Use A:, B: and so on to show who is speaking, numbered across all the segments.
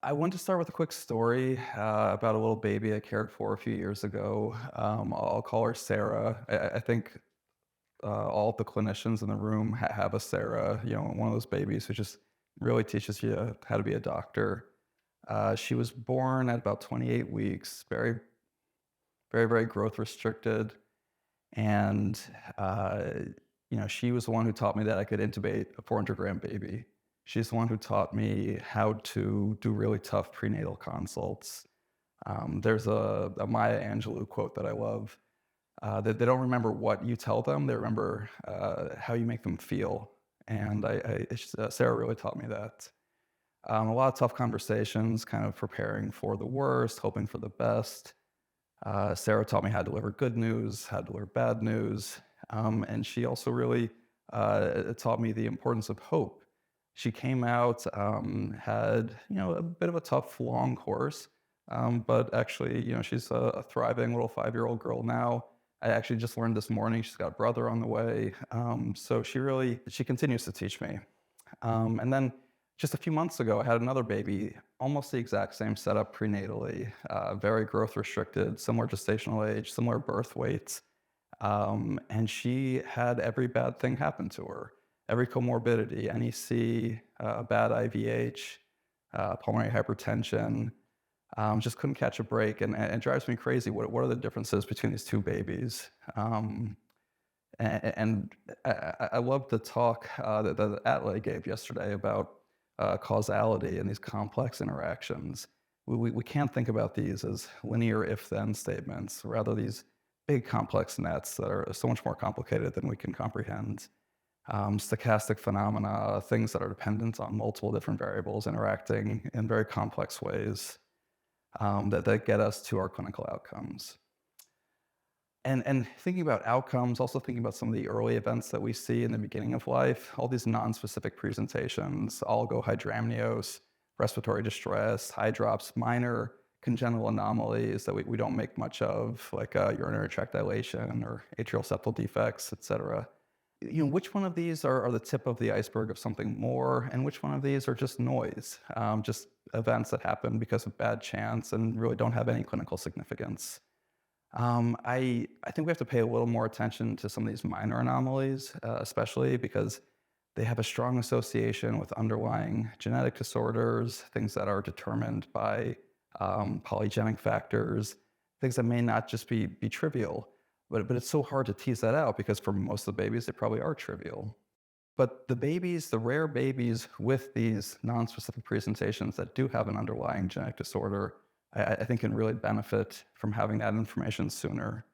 A: I want to start with a quick story about a little baby I cared for a few years ago. I'll call her Sarah. I think all of the clinicians in the room have a Sarah, one of those babies who just really teaches you how to be a doctor. She was born at about 28 weeks, very, very, very growth restricted. And, uh, she was the one who taught me that I could intubate a 400-gram baby. She's the one who taught me how to do really tough prenatal consults. There's a Maya Angelou quote that I love, that they don't remember what you tell them, they remember how you make them feel. And Sarah really taught me that. A lot of tough conversations, kind of preparing for the worst, hoping for the best. Sarah taught me how to deliver good news, how to deliver bad news, and she also really taught me the importance of hope. She came out, had a bit of a tough, long course, but actually, she's a thriving little 5-year-old girl now. I actually just learned this morning she's got a brother on the way, so she continues to teach me. And then just a few months ago, I had another baby, almost the exact same setup prenatally, very growth restricted, similar gestational age, similar birth weights. And she had every bad thing happen to her, every comorbidity, NEC, bad IVH, pulmonary hypertension, just couldn't catch a break. And it drives me crazy. What are the differences between these two babies? And I love the talk that Atlay gave yesterday about causality and these complex interactions. We can't think about these as linear if-then statements, rather these big complex nets that are so much more complicated than we can comprehend. Stochastic phenomena, things that are dependent on multiple different variables interacting in very complex ways that get us to our clinical outcomes. And thinking about outcomes, also thinking about some of the early events that we see in the beginning of life, all these non-specific presentations, oligohydramnios, respiratory distress, high drops, minor congenital anomalies that we don't make much of, like urinary tract dilation or atrial septal defects, et cetera. Which one of these are the tip of the iceberg of something more, and which one of these are just noise, just events that happen because of bad chance and really don't have any clinical significance? I think we have to pay a little more attention to some of these minor anomalies, especially because they have a strong association with underlying genetic disorders, things that are determined by polygenic factors, things that may not just be trivial, but it's so hard to tease that out because for most of the babies, they probably are trivial. But the rare babies with these nonspecific presentations that do have an underlying genetic disorder, I think can really benefit from having that information sooner.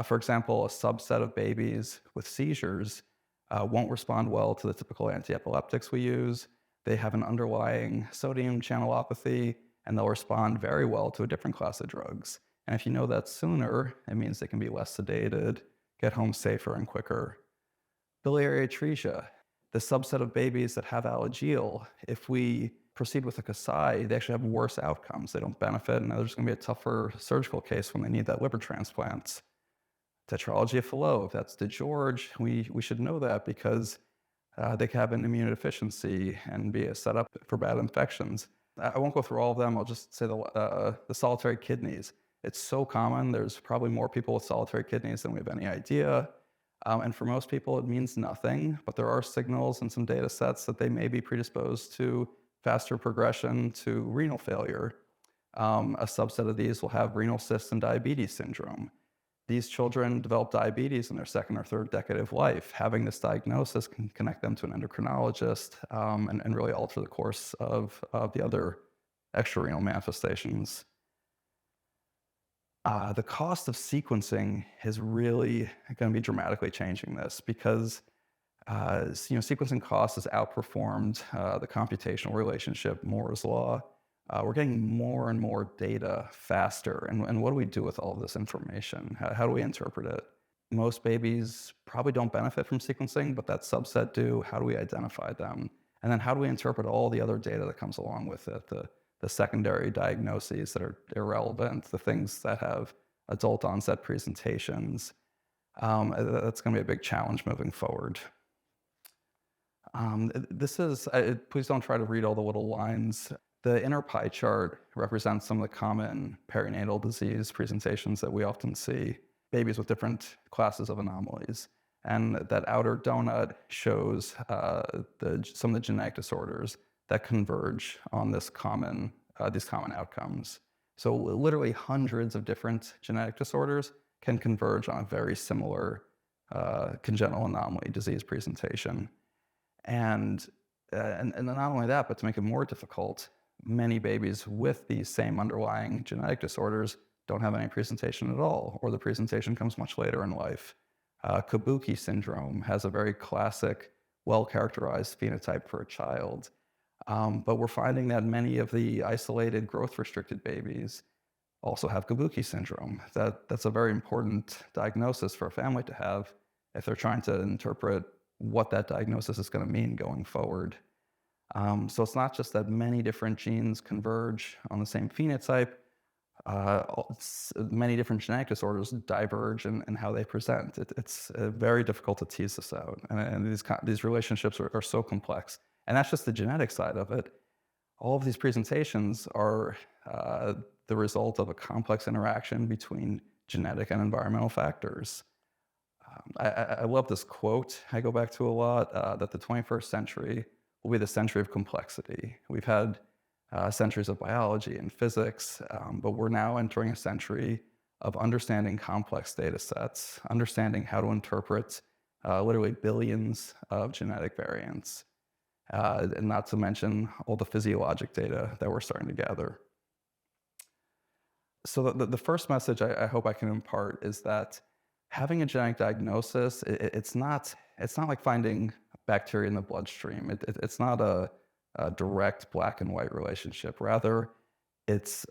A: For example, a subset of babies with seizures won't respond well to the typical antiepileptics we use. They have an underlying sodium channelopathy, and they'll respond very well to a different class of drugs. And if you know that sooner, it means they can be less sedated, get home safer and quicker. Biliary atresia, the subset of babies that have Alagille, if we proceed with a Kasai, they actually have worse outcomes. They don't benefit, and there's going to be a tougher surgical case when they need that liver transplant. Tetralogy of Fallot, if that's DeGeorge, we should know that because they can have an immunodeficiency and be a setup for bad infections. I won't go through all of them. I'll just say the solitary kidneys. It's so common. There's probably more people with solitary kidneys than we have any idea. And for most people, it means nothing, but there are signals and some data sets that they may be predisposed to faster progression to renal failure. A subset of these will have renal cysts and diabetes syndrome. These children develop diabetes in their second or third decade of life. Having this diagnosis can connect them to an endocrinologist and really alter the course of the other extrarenal manifestations. The cost of sequencing is really going to be dramatically changing this because sequencing cost has outperformed the computational relationship, Moore's law. We're getting more and more data faster. And what do we do with all of this information? How do we interpret it? Most babies probably don't benefit from sequencing, but that subset do. How do we identify them? And then how do we interpret all the other data that comes along with it? The secondary diagnoses that are irrelevant, the things that have adult onset presentations. That's going to be a big challenge moving forward. Please don't try to read all the little lines. The inner pie chart represents some of the common perinatal disease presentations that we often see, babies with different classes of anomalies. And that outer donut shows some of the genetic disorders that converge on these common outcomes. So literally hundreds of different genetic disorders can converge on a very similar congenital anomaly disease presentation. And not only that, but to make it more difficult, many babies with these same underlying genetic disorders don't have any presentation at all, or the presentation comes much later in life. Kabuki syndrome has a very classic, well-characterized phenotype for a child. But we're finding that many of the isolated growth-restricted babies also have Kabuki syndrome. That's a very important diagnosis for a family to have if they're trying to interpret what that diagnosis is going to mean going forward. So it's not just that many different genes converge on the same phenotype, many different genetic disorders diverge in how they present. It's very difficult to tease this out. And these relationships are so complex. And that's just the genetic side of it. All of these presentations are the result of a complex interaction between genetic and environmental factors. I love this quote I go back to a lot, that the 21st century will be the century of complexity. We've had centuries of biology and physics, but we're now entering a century of understanding complex data sets, understanding how to interpret literally billions of genetic variants, and not to mention all the physiologic data that we're starting to gather. So the first message I hope I can impart is that having a genetic diagnosis, it's not like finding bacteria in the bloodstream. It's not a direct black and white relationship. Rather, it's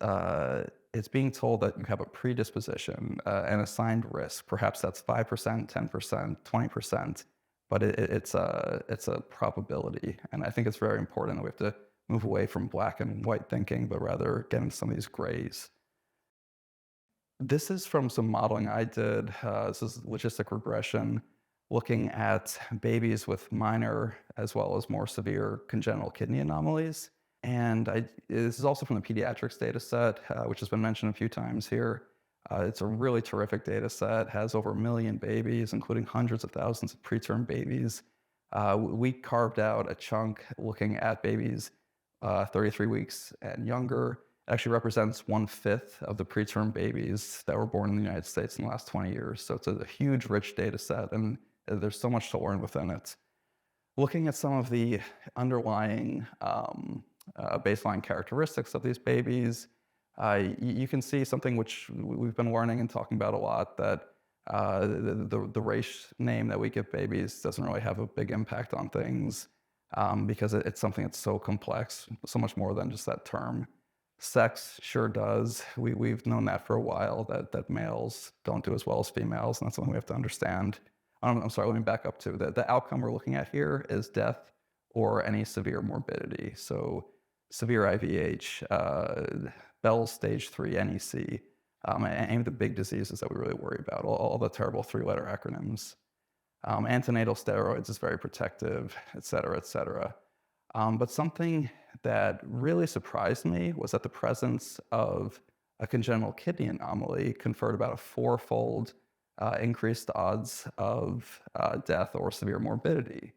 A: being told that you have a predisposition, an assigned risk. Perhaps that's 5%, 10%, 20%, but it's a probability. And I think it's very important that we have to move away from black and white thinking, but rather get into some of these grays. This is from some modeling I did. This is logistic regression, looking at babies with minor as well as more severe congenital kidney anomalies. And this is also from the pediatrics data set, which has been mentioned a few times here. It's a really terrific data set, has over 1 million babies, including hundreds of thousands of preterm babies. We carved out a chunk looking at babies 33 weeks and younger. Actually represents 1/5 of the preterm babies that were born in the United States in the last 20 years. So it's a huge, rich data set, and there's so much to learn within it. Looking at some of the underlying baseline characteristics of these babies, you can see something which we've been learning and talking about a lot, that the race name that we give babies doesn't really have a big impact on things because it's something that's so complex, so much more than just that term. Sex sure does. We've known that for a while, that males don't do as well as females, and that's something we have to understand. I'm sorry, let me back up to the outcome we're looking at here is death or any severe morbidity. So severe IVH, Bell's stage 3 NEC, any of the big diseases that we really worry about, all the terrible 3-letter acronyms. Antenatal steroids is very protective, et cetera, et cetera. But something that really surprised me was that the presence of a congenital kidney anomaly conferred about a 4-fold increased odds of death or severe morbidity.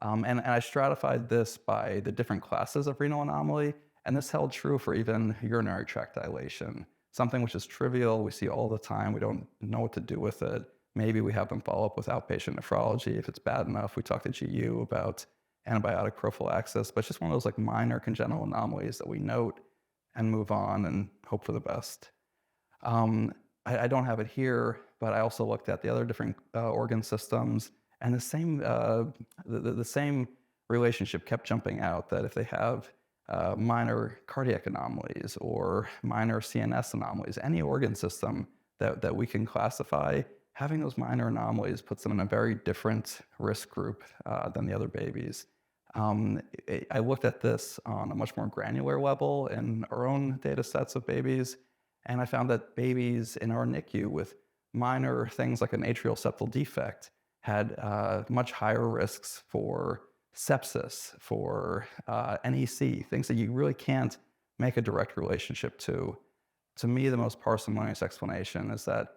A: And I stratified this by the different classes of renal anomaly, and this held true for even urinary tract dilation, something which is trivial, we see all the time, we don't know what to do with it. Maybe we have them follow up with outpatient nephrology. If it's bad enough, we talk to GU about antibiotic prophylaxis, but it's just one of those like minor congenital anomalies that we note and move on and hope for the best. I don't have it here, but I also looked at the other different organ systems, and the same relationship kept jumping out, that if they have minor cardiac anomalies or minor CNS anomalies, any organ system that we can classify, having those minor anomalies puts them in a very different risk group than the other babies. I looked at this on a much more granular level in our own data sets of babies, and I found that babies in our NICU with minor things like an atrial septal defect had much higher risks for sepsis, for NEC, things that you really can't make a direct relationship to. To me, the most parsimonious explanation is that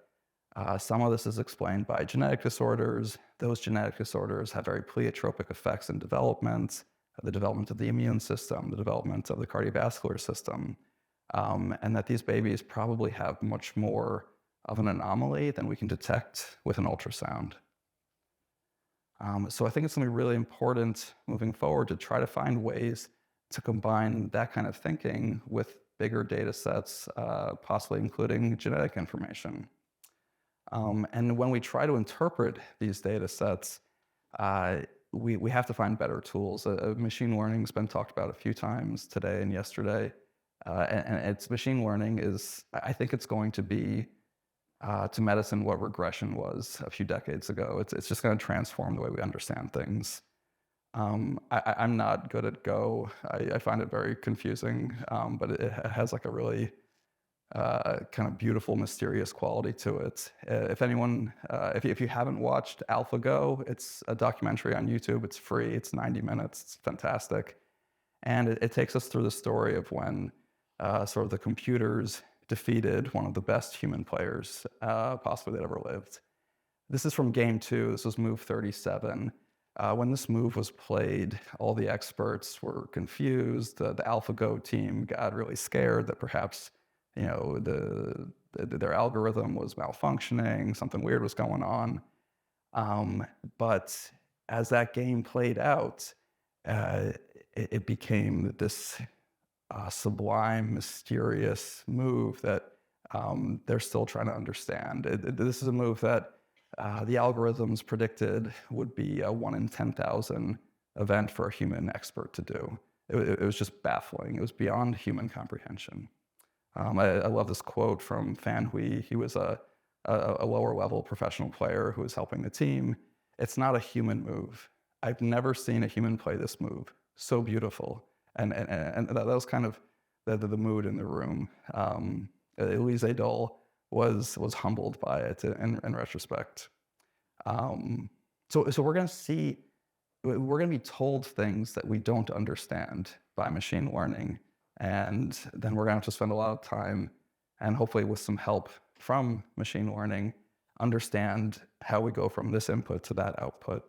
A: some of this is explained by genetic disorders. Those genetic disorders have very pleiotropic effects in development, the development of the immune system, the development of the cardiovascular system, and that these babies probably have much more of an anomaly than we can detect with an ultrasound. So I think it's going to be really important moving forward to try to find ways to combine that kind of thinking with bigger data sets, possibly including genetic information. And when we try to interpret these data sets, we have to find better tools. Machine learning has been talked about a few times today and yesterday. And it's machine learning is, I think it's going to be to medicine what regression was a few decades ago. It's just going to transform the way we understand things. I'm not good at Go. I find it very confusing, but it has like a really kind of beautiful, mysterious quality to it. If anyone, if you haven't watched AlphaGo, it's a documentary on YouTube. It's free. It's 90 minutes. It's fantastic. And it takes us through the story of when sort of the computers defeated one of the best human players possibly that ever lived. This is from game 2. This was move 37. When this move was played, all the experts were confused. The AlphaGo team got really scared that perhaps their algorithm was malfunctioning, something weird was going on. But as that game played out, it became this sublime, mysterious move that they're still trying to understand. This is a move that the algorithms predicted would be a 1 in 10,000 event for a human expert to do. It was just baffling. It was beyond human comprehension. I love this quote from Fan Hui. He was a lower level professional player who was helping the team. "It's not a human move. I've never seen a human play this move. So beautiful." And that was kind of the mood in the room. Elise Dole was humbled by it in retrospect. So we're going to be told things that we don't understand by machine learning. And then we're going to have to spend a lot of time, and hopefully with some help from machine learning, understand how we go from this input to that output.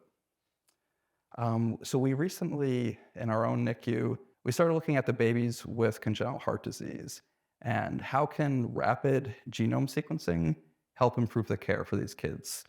A: So we recently, in our own NICU, we started looking at the babies with congenital heart disease and how can rapid genome sequencing help improve the care for these kids.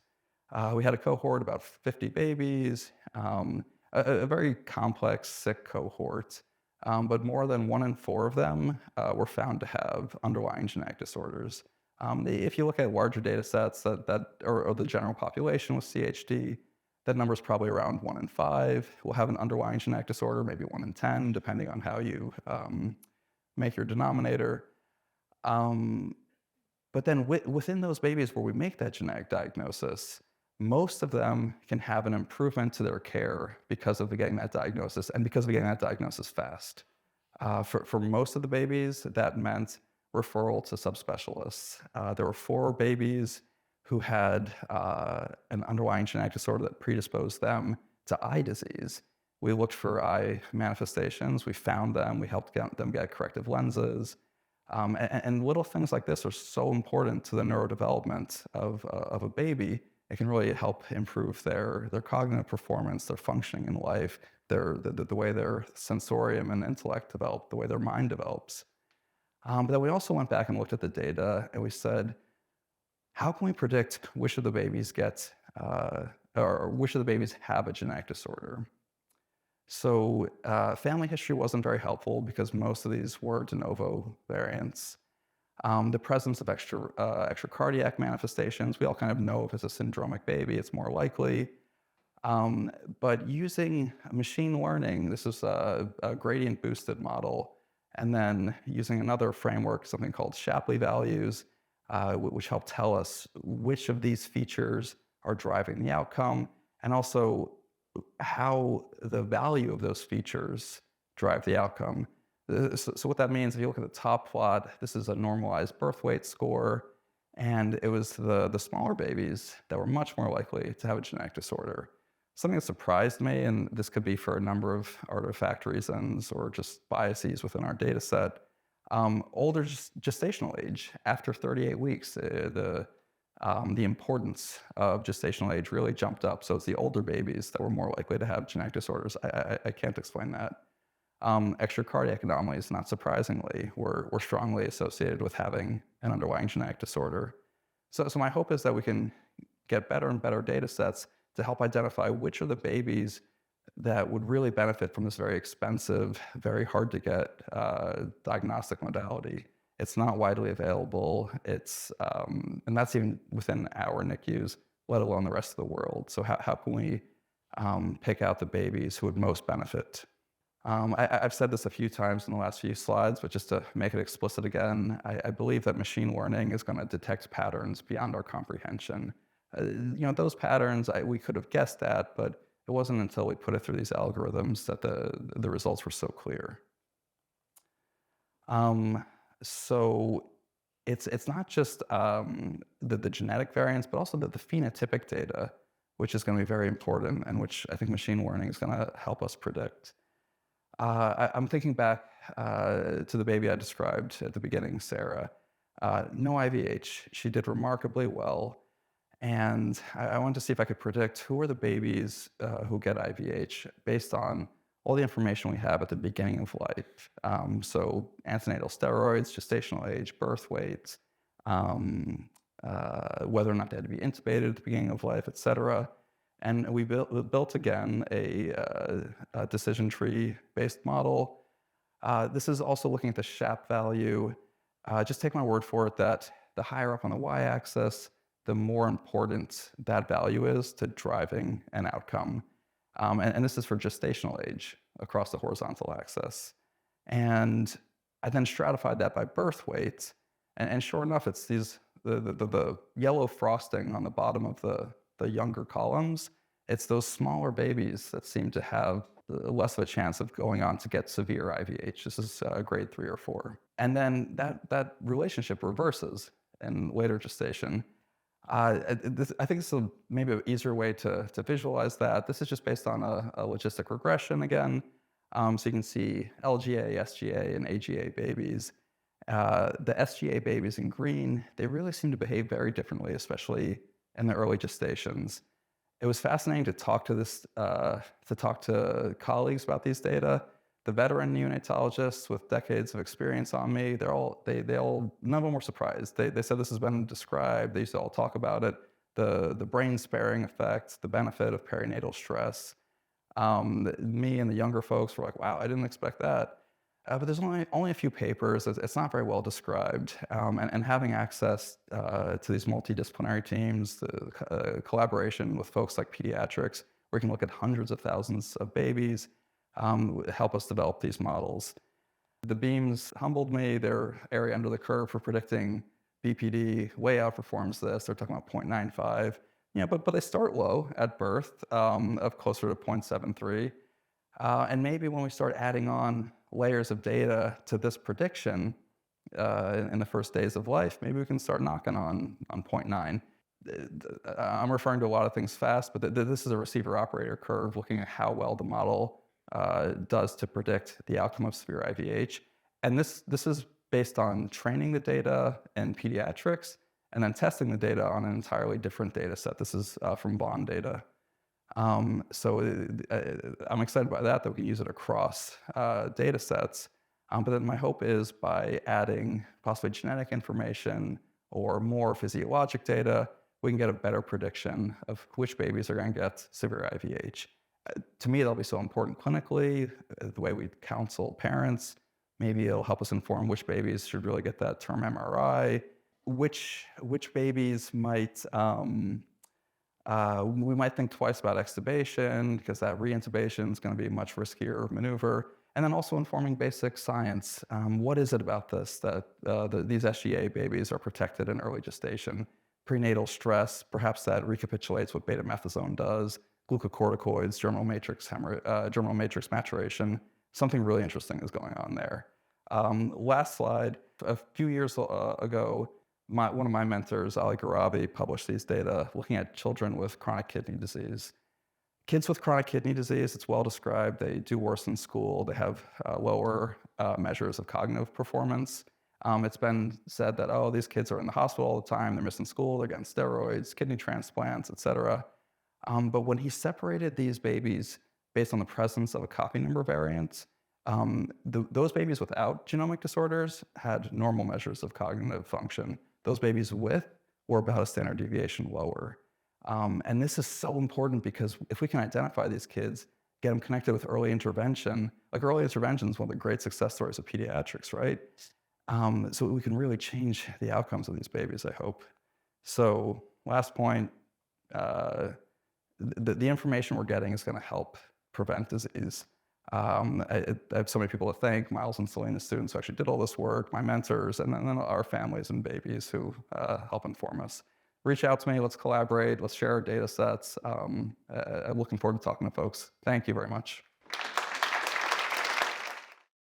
A: We had a cohort, about 50 babies, a very complex, sick cohort. But more than 1 in 4 of them were found to have underlying genetic disorders. If you look at larger data sets or the general population with CHD, that number is probably around 1 in 5 will have an underlying genetic disorder, maybe 1 in 10, depending on how you make your denominator. But then within those babies where we make that genetic diagnosis, most of them can have an improvement to their care because of getting that diagnosis and because of getting that diagnosis fast. For most of the babies, that meant referral to subspecialists. There were 4 babies who had an underlying genetic disorder that predisposed them to eye disease. We looked for eye manifestations. We found them. We helped them get corrective lenses. And little things like this are so important to the neurodevelopment of a baby. It can really help improve their cognitive performance, their functioning in life, the way their sensorium and intellect develop, the way their mind develops. But then we also went back and looked at the data, and we said, how can we predict which of the babies or which of the babies have a genetic disorder? So family history wasn't very helpful because most of these were de novo variants. The presence of extra cardiac manifestations, we all kind of know if it's a syndromic baby, it's more likely. But using machine learning, this is a gradient boosted model, and then using another framework, something called Shapley values, which help tell us which of these features are driving the outcome, and also how the value of those features drive the outcome. So what that means, if you look at the top plot, this is a normalized birth weight score, and it was the smaller babies that were much more likely to have a genetic disorder. Something that surprised me, and this could be for a number of artifact reasons or just biases within our data set, Older gestational age, after 38 weeks, the importance of gestational age really jumped up. So it's the older babies that were more likely to have genetic disorders. I can't explain that. Extra cardiac anomalies, not surprisingly, were strongly associated with having an underlying genetic disorder. So my hope is that we can get better and better data sets to help identify which are the babies that would really benefit from this very expensive, very hard to get diagnostic modality. It's not widely available. And that's even within our NICUs, let alone the rest of the world. So how can we pick out the babies who would most benefit? I've said this a few times in the last few slides, but just to make it explicit again, I believe that machine learning is going to detect patterns beyond our comprehension. Those patterns we could have guessed at, but it wasn't until we put it through these algorithms that the results were so clear. So it's not just the genetic variants, but also the phenotypic data, which is going to be very important and which I think machine learning is going to help us predict. I'm thinking back to the baby I described at the beginning, Sarah. No IVH. She did remarkably well. And I wanted to see if I could predict who are the babies who get IVH based on all the information we have at the beginning of life. So antenatal steroids, gestational age, birth weight, whether or not they had to be intubated at the beginning of life, et cetera. And we built again a decision tree-based model. This is also looking at the SHAP value. Just take my word for it that the higher up on the y-axis, the more important that value is to driving an outcome. And this is for gestational age across the horizontal axis. And I then stratified that by birth weight. And sure enough, it's the yellow frosting on the bottom of the younger columns. It's those smaller babies that seem to have less of a chance of going on to get severe IVH. This is grade 3 or 4. And then that relationship reverses in later gestation. I think this is maybe an easier way to visualize that. This is just based on a logistic regression again. So you can see LGA, SGA, and AGA babies. The SGA babies in green, they really seem to behave very differently, especially in the early gestations. It was fascinating to talk to colleagues about these data. The veteran neonatologists with decades of experience on me, they all none of them were surprised. They said this has been described. They used to all talk about it. The brain sparing effect, the benefit of perinatal stress. Me and the younger folks were like, wow, I didn't expect that. But there's only a few papers. It's not very well described. And having access to these multidisciplinary teams, the collaboration with folks like pediatrics, where you can look at hundreds of thousands of babies, help us develop these models. The beams humbled me. Their area under the curve for predicting BPD way outperforms this. They're talking about 0.95. But they start low at birth, of closer to 0.73. And maybe when we start adding on layers of data to this prediction in the first days of life, maybe we can start knocking on 0.9. I'm referring to a lot of things fast, but this is a receiver operator curve looking at how well the model does to predict the outcome of severe IVH. And this is based on training the data in pediatrics and then testing the data on an entirely different data set. This is from Bond data. So I'm excited by that we can use it across data sets. But then my hope is by adding possibly genetic information or more physiologic data, we can get a better prediction of which babies are going to get severe IVH. To me, that'll be so important clinically, the way we counsel parents. Maybe it'll help us inform which babies should really get that term MRI, which babies might, we might think twice about extubation because that reintubation is going to be a much riskier maneuver. And then also informing basic science. What is it about this that these SGA babies are protected in early gestation? Prenatal stress, perhaps that recapitulates what betamethasone does, glucocorticoids, germinal matrix maturation. Something really interesting is going on there. Last slide. A few years ago, one of my mentors, Ali Garabi, published these data looking at children with chronic kidney disease. Kids with chronic kidney disease, it's well described. They do worse in school. They have lower measures of cognitive performance. It's been said that, oh, these kids are in the hospital all the time. They're missing school. They're getting steroids, kidney transplants, et cetera. But when he separated these babies based on the presence of a copy number variant, those babies without genomic disorders had normal measures of cognitive function. Those babies with were about a standard deviation lower. And this is so important because if we can identify these kids, get them connected with early intervention, like early intervention is one of the great success stories of pediatrics, right? So we can really change the outcomes of these babies, I hope. So last point, the information we're getting is going to help prevent disease. I have so many people to thank, Miles and Selena, students who actually did all this work, my mentors, and then our families and babies who help inform us. Reach out to me, let's collaborate, let's share our data sets. I'm looking forward to talking to folks. Thank you very much.